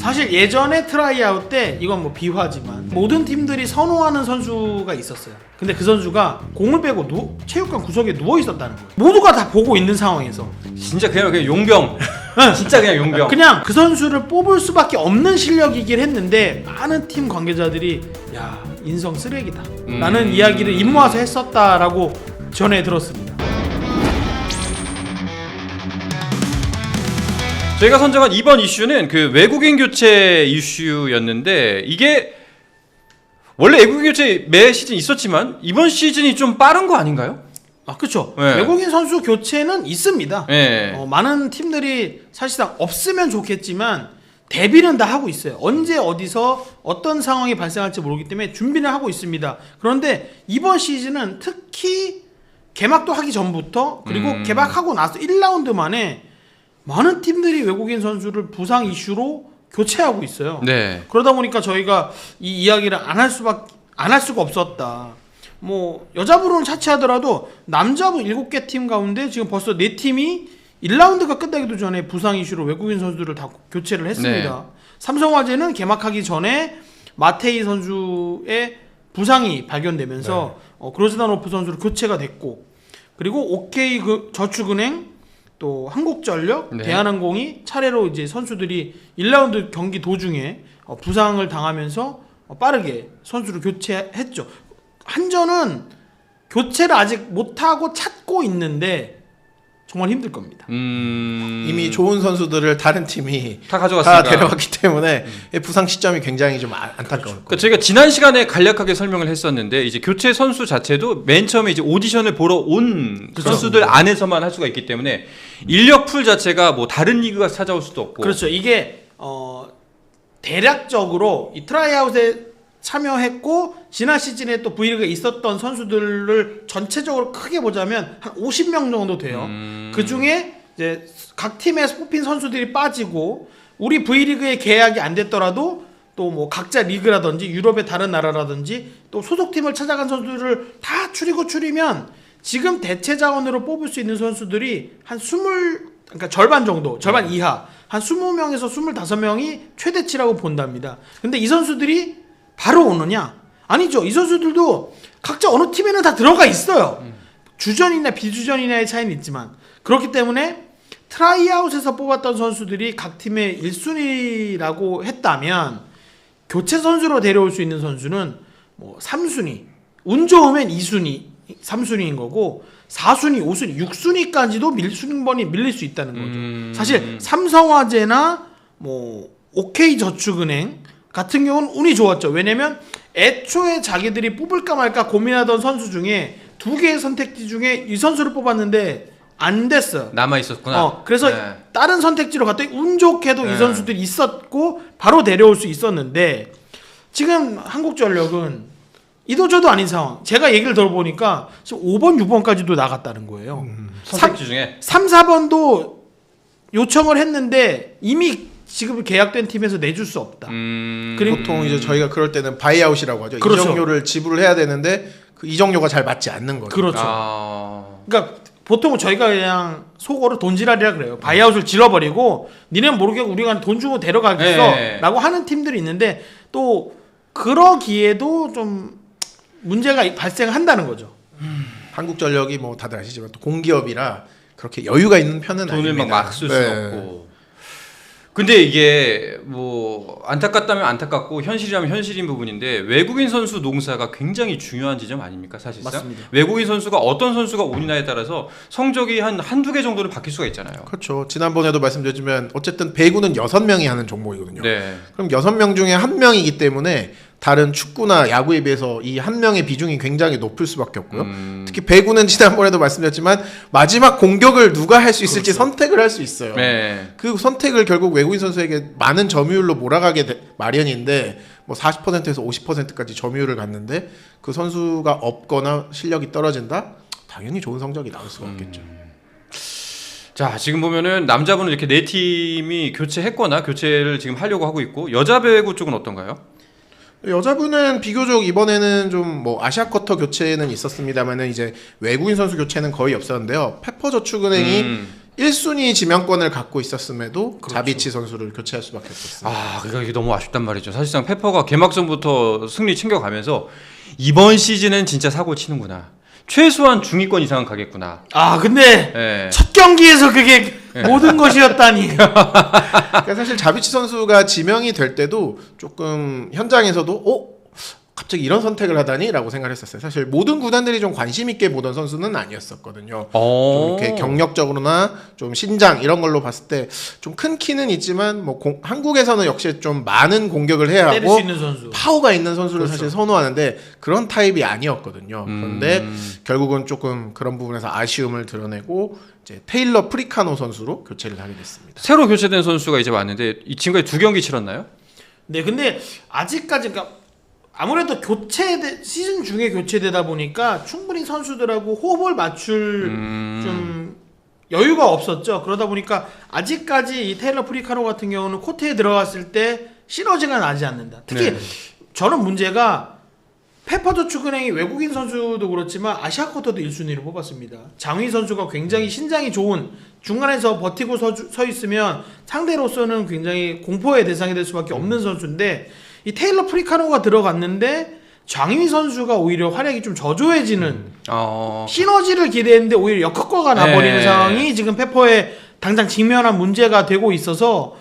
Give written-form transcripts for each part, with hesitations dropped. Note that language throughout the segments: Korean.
사실 예전에 트라이아웃 때 이건 뭐 비화지만 모든 팀들이 선호하는 선수가 있었어요. 근데 그 선수가 공을 빼고 체육관 구석에 누워 있었다는 거예요. 모두가 다 보고 있는 상황에서 진짜 그냥 용병. 진짜 그냥 용병. 그냥 그 선수를 뽑을 수밖에 없는 실력이긴 했는데 많은 팀 관계자들이 야 인성 쓰레기다 라는 이야기를 입 모아서 했었다라고 전해 들었습니다. 저희가 선정한 이번 이슈는 그 외국인 교체 이슈였는데, 이게 원래 외국인 교체 매 시즌 있었지만 이번 시즌이 좀 빠른 거 아닌가요? 아 그렇죠. 네. 외국인 선수 교체는 있습니다. 네. 많은 팀들이 사실상 없으면 좋겠지만 대비는 다 하고 있어요. 언제 어디서 어떤 상황이 발생할지 모르기 때문에 준비를 하고 있습니다. 그런데 이번 시즌은 특히 개막도 하기 전부터 그리고 개막하고 나서 1라운드 만에 많은 팀들이 외국인 선수를 부상 이슈로 교체하고 있어요. 네. 그러다 보니까 저희가 이 이야기를 안 할 수가 없었다. 뭐 여자부는 차치하더라도 남자부 7개 팀 가운데 지금 벌써 4팀이 1라운드가 끝나기도 전에 부상 이슈로 외국인 선수들을 다 교체를 했습니다. 네. 삼성화재는 개막하기 전에 마테이 선수의 부상이 발견되면서 그로즈다노프 선수로 교체가 됐고, 그리고 OK 저축은행 또 한국전력, 네. 대한항공이 차례로 이제 선수들이 1라운드 경기 도중에 부상을 당하면서 빠르게 선수를 교체했죠. 한전은 교체를 아직 못하고 찾고 있는데 정말 힘들 겁니다. 이미 좋은 선수들을 다른 팀이 다 가져갔으니까. 다 데려갔기 때문에 부상 시점이 굉장히 좀 안타까울 거예요. 그러니까 저희가 지난 시간에 간략하게 설명을 했었는데, 이제 교체 선수 자체도 맨 처음에 이제 오디션을 보러 온 그렇죠. 선수들 안에서만 할 수가 있기 때문에 인력 풀 자체가 뭐 다른 리그가 찾아올 수도 없고. 그렇죠. 이게 대략적으로 이 트라이아웃에 참여했고 지난 시즌에 또 V리그에 있었던 선수들을 전체적으로 크게 보자면 한 50명 정도 돼요. 그 중에 이제 각 팀에서 뽑힌 선수들이 빠지고 우리 V리그에 계약이 안 됐더라도 또 뭐 각자 리그라든지 유럽의 다른 나라라든지 또 소속팀을 찾아간 선수들을 다 추리면 지금 대체 자원으로 뽑을 수 있는 선수들이 한 그러니까 절반 정도, 절반 이하, 한 20명에서 25명이 최대치라고 본답니다. 근데 이 선수들이 바로 오느냐? 아니죠. 이 선수들도 각자 어느 팀에는 다 들어가 있어요. 주전이나 비주전이나의 차이는 있지만, 그렇기 때문에 트라이아웃에서 뽑았던 선수들이 각 팀의 1순위라고 했다면 교체 선수로 데려올 수 있는 선수는 뭐 3순위, 운 좋으면 2순위, 3순위인 거고 4순위, 5순위, 6순위까지도 순번이 밀릴 수 있다는 거죠. 사실 삼성화재나 뭐 OK저축은행 같은 경우는 운이 좋았죠. 왜냐면 애초에 자기들이 뽑을까 말까 고민하던 선수 중에 2개의 선택지 중에 이 선수를 뽑았는데 안 됐어요. 남아 있었구나. 그래서 네. 다른 선택지로 갔더니 운 좋게도 네. 이 선수들이 있었고 바로 데려올 수 있었는데, 지금 한국전력은 이도저도 아닌 상황. 제가 얘기를 들어보니까 지금 5번, 6번까지도 나갔다는 거예요. 선택지 중에 3, 4번도 요청을 했는데 이미 지금 계약된 팀에서 내줄 수 없다. 그리고 보통 이제 저희가 그럴 때는 바이아웃이라고 하죠. 그렇죠. 이적료를 지불을 해야 되는데 그 이적료가 잘 맞지 않는 거죠. 그렇죠. 아... 그러니까 보통 저희가 그냥 속어로 돈지랄이라 그래요. 바이아웃을 질러버리고 니네는 모르게 우리가 돈 주고 데려가겠어 네. 라고 하는 팀들이 있는데, 또 그러기에도 좀 문제가 발생한다는 거죠. 한국전력이 뭐 다들 아시지만 또 공기업이라 그렇게 여유가 있는 편은 돈을 아닙니다. 막 쓸 수는 없고. 근데 이게 뭐 안타깝다면 안타깝고 현실이라면 현실인 부분인데, 외국인 선수 농사가 굉장히 중요한 지점 아닙니까, 사실상? 맞습니다. 외국인 선수가 어떤 선수가 오느냐에 따라서 성적이 한두 개 정도는 바뀔 수가 있잖아요. 그렇죠. 지난번에도 말씀드렸지만 어쨌든 배구는 6명이 하는 종목이거든요. 네. 그럼 6명 중에 1명이기 때문에 다른 축구나 야구에 비해서 이 한 명의 비중이 굉장히 높을 수밖에 없고요. 특히 배구는 지난번에도 말씀드렸지만 마지막 공격을 누가 할 수 있을지 선택을 할 수 있어요. 네. 그 선택을 결국 외국인 선수에게 많은 점유율로 몰아가게 마련인데, 뭐 40%에서 50%까지 점유율을 갖는데 그 선수가 없거나 실력이 떨어진다? 당연히 좋은 성적이 나올 수가 없겠죠. 자, 지금 보면은 남자분은 이렇게 4팀이 교체했거나 교체를 지금 하려고 하고 있고, 여자 배구 쪽은 어떤가요? 여자분은 비교적 이번에는 좀 뭐 아시아쿼터 교체는 있었습니다만은 이제 외국인 선수 교체는 거의 없었는데요. 페퍼저축은행이 1순위 지명권을 갖고 있었음에도 그렇죠. 자비치 선수를 교체할 수밖에 없었습니다. 아, 그러니까 이게 너무 아쉽단 말이죠. 사실상 페퍼가 개막전부터 승리 챙겨가면서 이번 시즌은 진짜 사고 치는구나. 최소한 중위권 이상은 가겠구나. 아 근데 예. 첫 경기에서 그게 모든 것이었다니. 그러니까 사실 자비치 선수가 지명이 될 때도 조금 현장에서도 갑자기 이런 선택을 하다니라고 생각했었어요. 사실 모든 구단들이 좀 관심 있게 보던 선수는 아니었었거든요. 좀 이렇게 경력적으로나 좀 신장 이런 걸로 봤을 때 좀 큰 키는 있지만 뭐 한국에서는 역시 좀 많은 공격을 해야 때릴 하고 수 있는 선수. 파워가 있는 선수를 그렇죠. 사실 선호하는데 그런 타입이 아니었거든요. 그런데 결국은 조금 그런 부분에서 아쉬움을 드러내고 이제 테일러 프리카노 선수로 교체를 하게 됐습니다. 새로 교체된 선수가 이제 왔는데 이 친구가 2경기 치렀나요? 네, 근데 아직까지 그러니까 아무래도 시즌 중에 교체되다 보니까 충분히 선수들하고 호흡을 맞출 좀 여유가 없었죠. 그러다 보니까 아직까지 이 테일러 프리카노 같은 경우는 코트에 들어갔을 때 시너지가 나지 않는다. 특히 네. 저는 문제가 페퍼저축은행이 외국인 선수도 그렇지만 아시아 쿼터도 1순위로 뽑았습니다. 장휘 선수가 굉장히 신장이 좋은 중간에서 버티고 서 있으면 상대로서는 굉장히 공포의 대상이 될 수밖에 없는 선수인데 이 테일러 프리카노가 들어갔는데 장휘 선수가 오히려 활약이 좀 저조해지는 시너지를 기대했는데 오히려 역효과가 나버리는 상황이 지금 페퍼에 당장 직면한 문제가 되고 있어서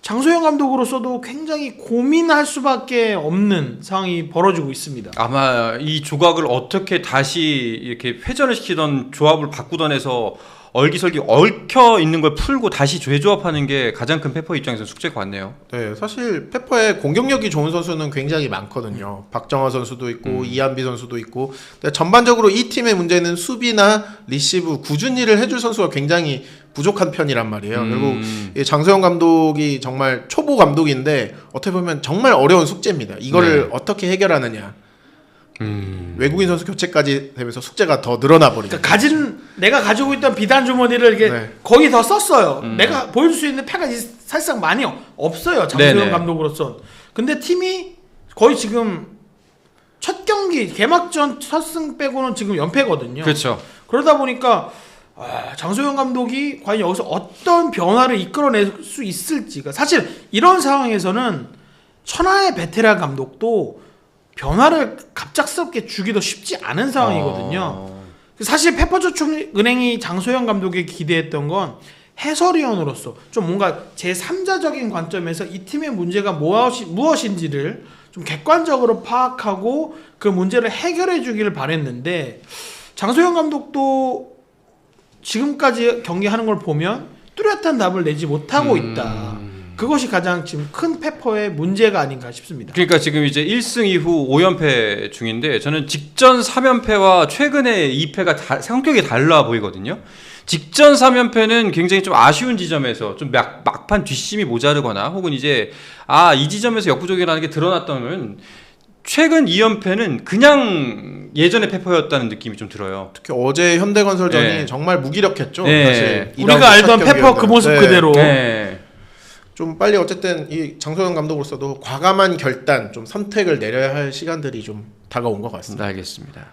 장소영 감독으로서도 굉장히 고민할 수밖에 없는 상황이 벌어지고 있습니다. 아마 이 조각을 어떻게 다시 이렇게 회전을 시키던 조합을 바꾸던 해서 얼기설기 얽혀 있는 걸 풀고 다시 재조합하는 게 가장 큰 페퍼 입장에서 숙제가 같네요. 네, 사실 페퍼의 공격력이 좋은 선수는 굉장히 많거든요. 박정화 선수도 있고 이한비 선수도 있고. 근데 전반적으로 이 팀의 문제는 수비나 리시브 꾸준히 일을 해줄 선수가 굉장히 부족한 편이란 말이에요. 결국 이 장소영 감독이 정말 초보 감독인데 어떻게 보면 정말 어려운 숙제입니다. 이거를 어떻게 해결하느냐. 외국인 선수 교체까지 되면서 숙제가 더 늘어나 버리죠. 그러니까 내가 가지고 있던 비단 주머니를 이렇게 거의 더 썼어요. 내가 보여줄 수 있는 패가 사실상 많이 없어요. 장소영 감독으로서. 근데 팀이 거의 지금 첫 경기 개막전 첫 승 빼고는 지금 연패거든요. 그렇죠. 그러다 보니까 장소영 감독이 과연 여기서 어떤 변화를 이끌어낼 수 있을지가 사실 이런 상황에서는 천하의 베테랑 감독도 변화를 갑작스럽게 주기도 쉽지 않은 상황이거든요. 사실 페퍼저축은행이 장소영 감독에게 기대했던 건 해설위원으로서 좀 뭔가 제3자적인 관점에서 이 팀의 문제가 무엇인지를 좀 객관적으로 파악하고 그 문제를 해결해 주기를 바랬는데 장소영 감독도 지금까지 경기하는 걸 보면 뚜렷한 답을 내지 못하고 있다. 그것이 가장 지금 큰 페퍼의 문제가 아닌가 싶습니다. 그러니까 지금 이제 1승 이후 5연패 중인데 저는 직전 3연패와 최근의 2패가 성격이 달라 보이거든요. 직전 3연패는 굉장히 좀 아쉬운 지점에서 좀 막판 뒷심이 모자르거나 혹은 이제 이 지점에서 역부족이라는 게 드러났다면 최근 2연패는 그냥 예전의 페퍼였다는 느낌이 좀 들어요. 특히 어제 현대건설전이 정말 무기력했죠. 네. 사실 우리가 알던 페퍼 그 모습 그대로. 좀 빨리 어쨌든 이 장소영 감독으로서도 과감한 결단, 좀 선택을 내려야 할 시간들이 좀 다가온 것 같습니다. 알겠습니다.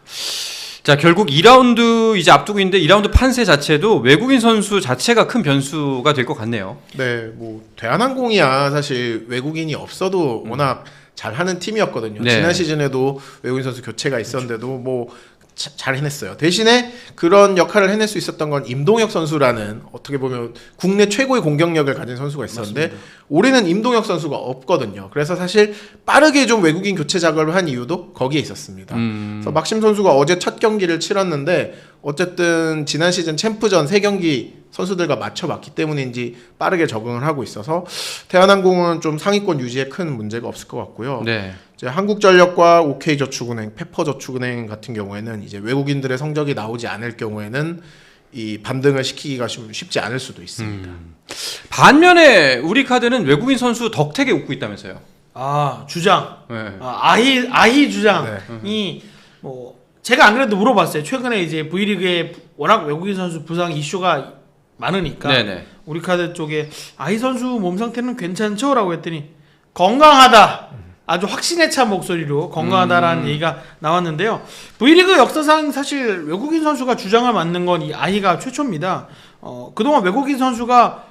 자, 결국 2라운드 이제 앞두고 있는데 2라운드 판세 자체도 외국인 선수 자체가 큰 변수가 될 것 같네요. 네, 뭐 대한항공이야 사실 외국인이 없어도 워낙 잘하는 팀이었거든요. 지난 시즌에도 외국인 선수 교체가 있었는데도 뭐 잘 해냈어요. 대신에 그런 역할을 해낼 수 있었던 건 임동혁 선수라는 어떻게 보면 국내 최고의 공격력을 가진 선수가 있었는데 맞습니다. 올해는 임동혁 선수가 없거든요. 그래서 사실 빠르게 좀 외국인 교체 작업을 한 이유도 거기에 있었습니다. 그래서 막심 선수가 어제 첫 경기를 치렀는데 어쨌든 지난 시즌 챔프전 3경기 선수들과 맞춰봤기 때문인지 빠르게 적응을 하고 있어서 대한항공은 좀 상위권 유지에 큰 문제가 없을 것 같고요. 네. 이제 한국전력과 OK저축은행, 페퍼저축은행 같은 경우에는 이제 외국인들의 성적이 나오지 않을 경우에는 이 반등을 시키기가 좀 쉽지 않을 수도 있습니다. 반면에 우리 카드는 외국인 선수 덕택에 웃고 있다면서요? 주장. 네. 아히 주장이 뭐 제가 안 그래도 물어봤어요. 최근에 이제 V리그에 워낙 외국인 선수 부상 이슈가 많으니까 우리 카드 쪽에 아히 선수 몸 상태는 괜찮죠라고 했더니 건강하다. 아주 확신에 찬 목소리로 건강하다라는 얘기가 나왔는데요. V리그 역사상 사실 외국인 선수가 주장을 맡는 건 이 아히가 최초입니다. 그동안 외국인 선수가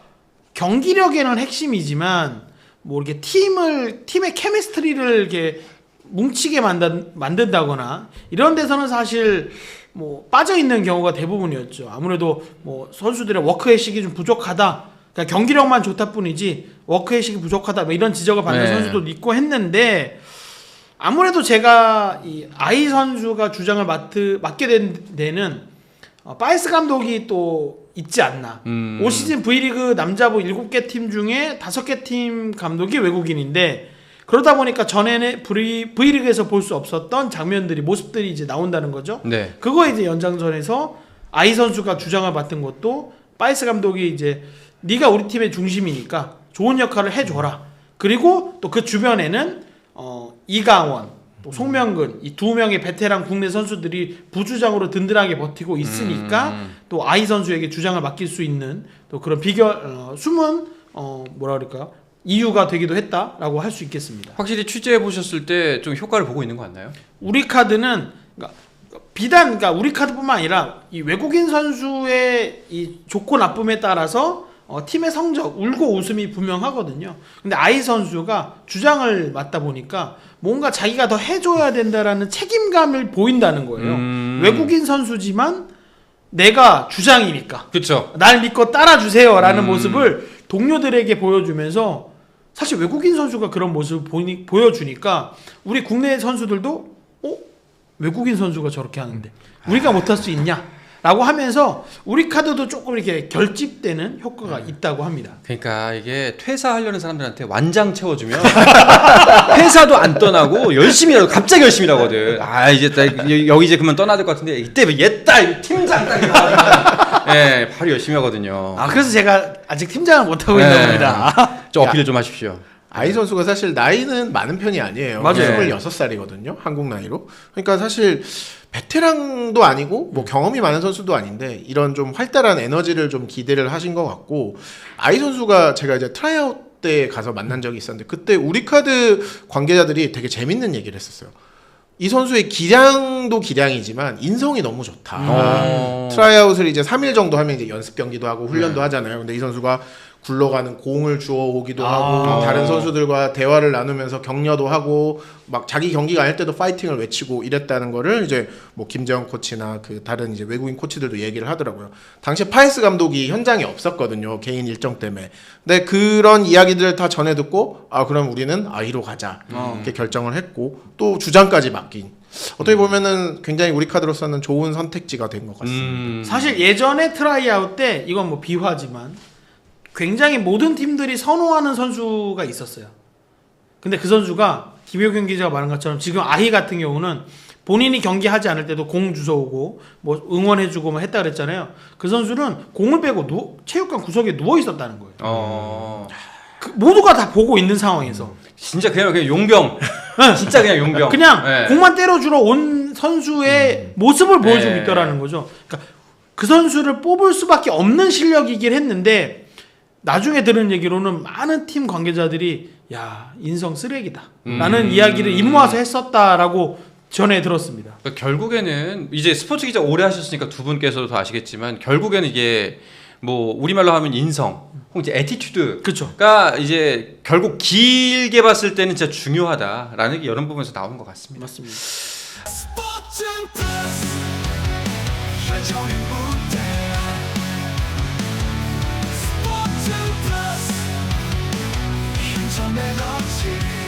경기력에는 핵심이지만 뭐 이렇게 팀의 케미스트리를 이렇게 뭉치게 만든다거나 이런 데서는 사실 뭐 빠져 있는 경우가 대부분이었죠. 아무래도 뭐 선수들의 워크의식이 좀 부족하다. 그러니까 경기력만 좋다 뿐이지 워크의식이 부족하다. 뭐 이런 지적을 받는 네. 선수도 있고 했는데 아무래도 제가 이 아이 선수가 주장을 맡게 된 데는 파이스 감독이 또 있지 않나. 올 시즌 V리그 남자부 7개 팀 중에 5개 팀 감독이 외국인인데 그러다 보니까 전에는 V리그에서 볼 수 없었던 장면들이 모습들이 이제 나온다는 거죠. 네. 그거 이제 연장선에서 아이 선수가 주장을 맡은 것도 파이스 감독이 이제 네가 우리 팀의 중심이니까 좋은 역할을 해줘라. 그리고 또 그 주변에는 이강원, 또 송명근 이 두 명의 베테랑 국내 선수들이 부주장으로 든든하게 버티고 있으니까 또 아이 선수에게 주장을 맡길 수 있는 또 그런 숨은 뭐라 그럴까요? 이유가 되기도 했다라고 할 수 있겠습니다. 확실히 취재해 보셨을 때 좀 효과를 보고 있는 거 같나요? 우리 카드는 그러니까 우리 카드뿐만 아니라 이 외국인 선수의 이 좋고 나쁨에 따라서 팀의 성적 울고 웃음이 분명하거든요. 근데 아이 선수가 주장을 맡다 보니까 뭔가 자기가 더 해줘야 된다라는 책임감을 보인다는 거예요. 외국인 선수지만 내가 주장이니까 그렇죠. 날 믿고 따라주세요라는 모습을 동료들에게 보여주면서 사실 외국인 선수가 그런 모습을 보여주니까 우리 국내 선수들도 외국인 선수가 저렇게 하는데 우리가 못할 수 있냐? 라고 하면서 우리 카드도 조금 이렇게 결집되는 효과가 있다고 합니다. 그러니까 이게 퇴사하려는 사람들한테 완장 채워주면 회사도 안 떠나고 열심히 하고 갑자기 열심히 하거든. 아 이제 여기 이제 그만 떠나야 될 것 같은데 이때 얘딸 팀장 딱 예, 바로 열심히 하거든요. 그래서 제가 아직 팀장을 못 하고 있는 겁니다. 좀 어필을 좀 하십시오. 아이 선수가 사실 나이는 많은 편이 아니에요. 맞아요. 26살이거든요. 한국 나이로. 그러니까 사실 베테랑도 아니고 뭐 경험이 많은 선수도 아닌데 이런 좀 활달한 에너지를 좀 기대를 하신 것 같고 아이 선수가 제가 이제 트라이아웃 때 가서 만난 적이 있었는데 그때 우리 카드 관계자들이 되게 재밌는 얘기를 했었어요. 이 선수의 기량도 기량이지만 인성이 너무 좋다. 트라이아웃을 이제 3일 정도 하면 이제 연습 경기도 하고 훈련도 하잖아요. 근데 이 선수가 굴러가는 공을 주워 오기도 하고 다른 선수들과 대화를 나누면서 격려도 하고 막 자기 경기가 아닐 때도 파이팅을 외치고 이랬다는 거를 이제 뭐 김재원 코치나 그 다른 이제 외국인 코치들도 얘기를 하더라고요. 당시에 파이스 감독이 현장에 없었거든요. 개인 일정 때문에. 근데 그런 이야기들을 다 전해 듣고 그럼 우리는 아이로 가자. 이렇게 결정을 했고 또 주장까지 맡긴. 어떻게 보면은 굉장히 우리 카드로서는 좋은 선택지가 된 것 같습니다. 사실 예전에 트라이아웃 때 이건 뭐 비화지만 굉장히 모든 팀들이 선호하는 선수가 있었어요. 근데 그 선수가 김효경 기자가 말한 것처럼 지금 아이 같은 경우는 본인이 경기하지 않을 때도 공 주워오고 뭐 응원해주고 뭐 했다 그랬잖아요. 그 선수는 공을 빼고 체육관 구석에 누워 있었다는 거예요. 모두가 다 보고 있는 상황에서 진짜 그냥 용병. 진짜 그냥 용병. 그냥 네. 공만 때려주러 온 선수의 모습을 보여주고 있더라는 거죠. 그러니까 그 선수를 뽑을 수밖에 없는 실력이긴 했는데 나중에 들은 얘기로는 많은 팀 관계자들이 야 인성 쓰레기다 라는 이야기를 입 모아서 했었다라고 전해 들었습니다. 그러니까 결국에는 이제 스포츠 기자 오래 하셨으니까 두 분께서도 더 아시겠지만 결국에는 이게 뭐 우리말로 하면 인성 혹은 이제 애티튜드가 그쵸. 이제 결국 길게 봤을 때는 진짜 중요하다라는 게 이런 부분에서 나오는 것 같습니다. 맞습니다. 스포츠 플러스 최종의 무대 스포츠 플러스 힘전 에너지